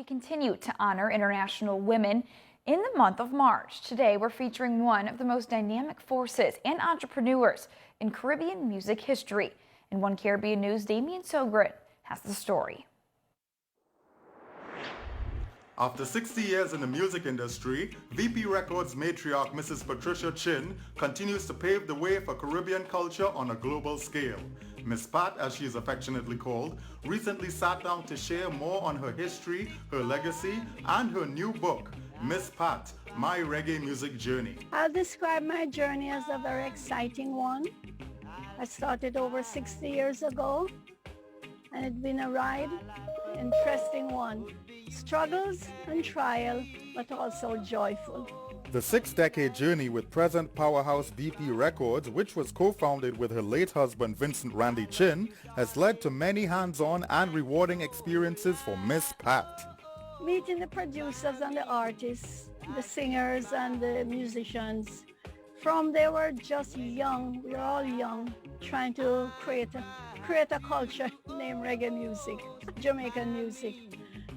We continue to honor International Women in the month of March. Today, we're featuring one of the most dynamic forces and entrepreneurs in Caribbean music history. In One Caribbean News, Damian Sogren has the story. After 60 years in the music industry, VP Records matriarch Mrs. Patricia Chin continues to pave the way for Caribbean culture on a global scale. Miss Pat, as she is affectionately called, recently sat down to share more on her history, her legacy, and her new book, Miss Pat, My Reggae Music Journey. I'll describe my journey as a very exciting one. I started over 60 years ago, and it's been a ride, interesting one. Struggles and trial, but also joyful. The 6-decade journey with present powerhouse VP Records, which was co-founded with her late husband Vincent Randy Chin, has led to many hands-on and rewarding experiences for Miss Pat. Meeting the producers and the artists, the singers and the musicians, from they were just young, we were all young, trying to create a culture named reggae music, Jamaican music.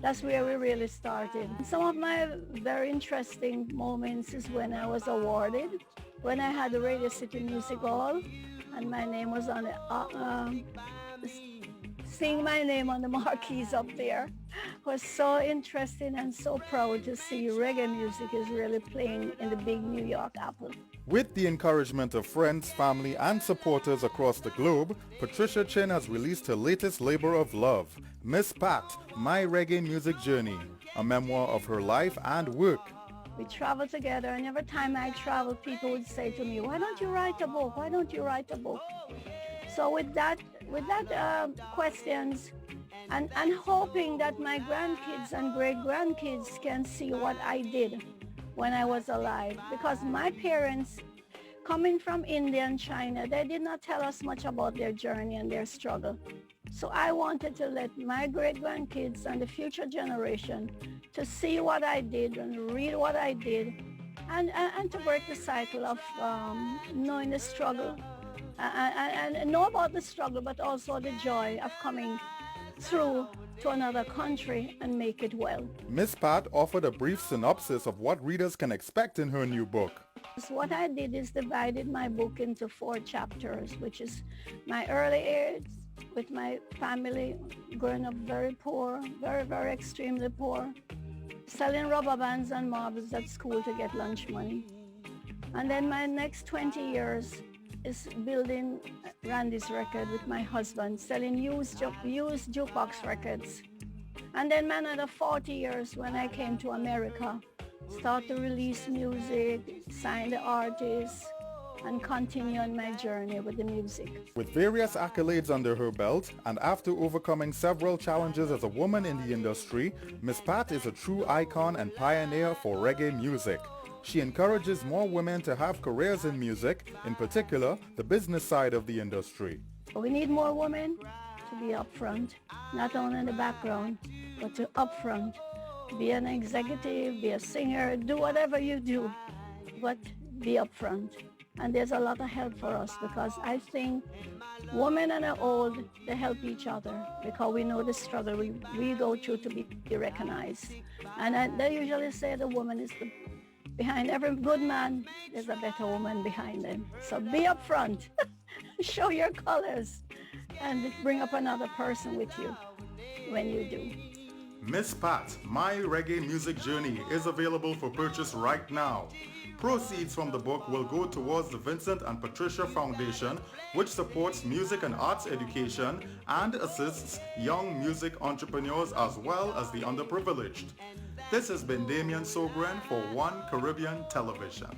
That's where we really started. Some of my very interesting moments is when I was awarded, when I had the Radio City Music Hall, and my name was on the, seeing my name on the marquees up there was so interesting and so proud to see reggae music is really playing in the big New York Apple. With the encouragement of friends, family, and supporters across the globe, Patricia Chin has released her latest labor of love, Miss Pat, My Reggae Music Journey, a memoir of her life and work. We traveled together, and every time I traveled, people would say to me, why don't you write a book? Why don't you write a book? So with that questions, and hoping that my grandkids and great-grandkids can see what I did when I was alive, because my parents, coming from India and China, they did not tell us much about their journey and their struggle. So I wanted to let my great-grandkids and the future generation to see what I did and read what I did, and to break the cycle of knowing the struggle and know about the struggle, but also the joy of coming through to another country and make it well. Miss Pat offered a brief synopsis of what readers can expect in her new book. So what I did is divided my book into 4 chapters, which is my early years with my family, growing up very poor, very, very extremely poor, selling rubber bands and marbles at school to get lunch money. And then my next 20 years is building Randy's record with my husband, selling used jukebox records. And then my another 40 years when I came to America, start to release music, sign the artists, and continue on my journey with the music. With various accolades under her belt, and after overcoming several challenges as a woman in the industry, Miss Pat is a true icon and pioneer for reggae music. She encourages more women to have careers in music, in particular, the business side of the industry. We need more women to be up front, not only in the background, but to up front. Be an executive, be a singer, do whatever you do, but be up front. And there's a lot of help for us, because I think women and old, they help each other, because we know the struggle we go through to be recognized. And they usually say the woman is behind every good man, there's a better woman behind them. So be up front, show your colors, and bring up another person with you when you do. Miss Pat, My Reggae Music Journey is available for purchase right now. Proceeds from the book will go towards the Vincent and Patricia Foundation, which supports music and arts education and assists young music entrepreneurs as well as the underprivileged. This has been Damian Sogren for One Caribbean Television.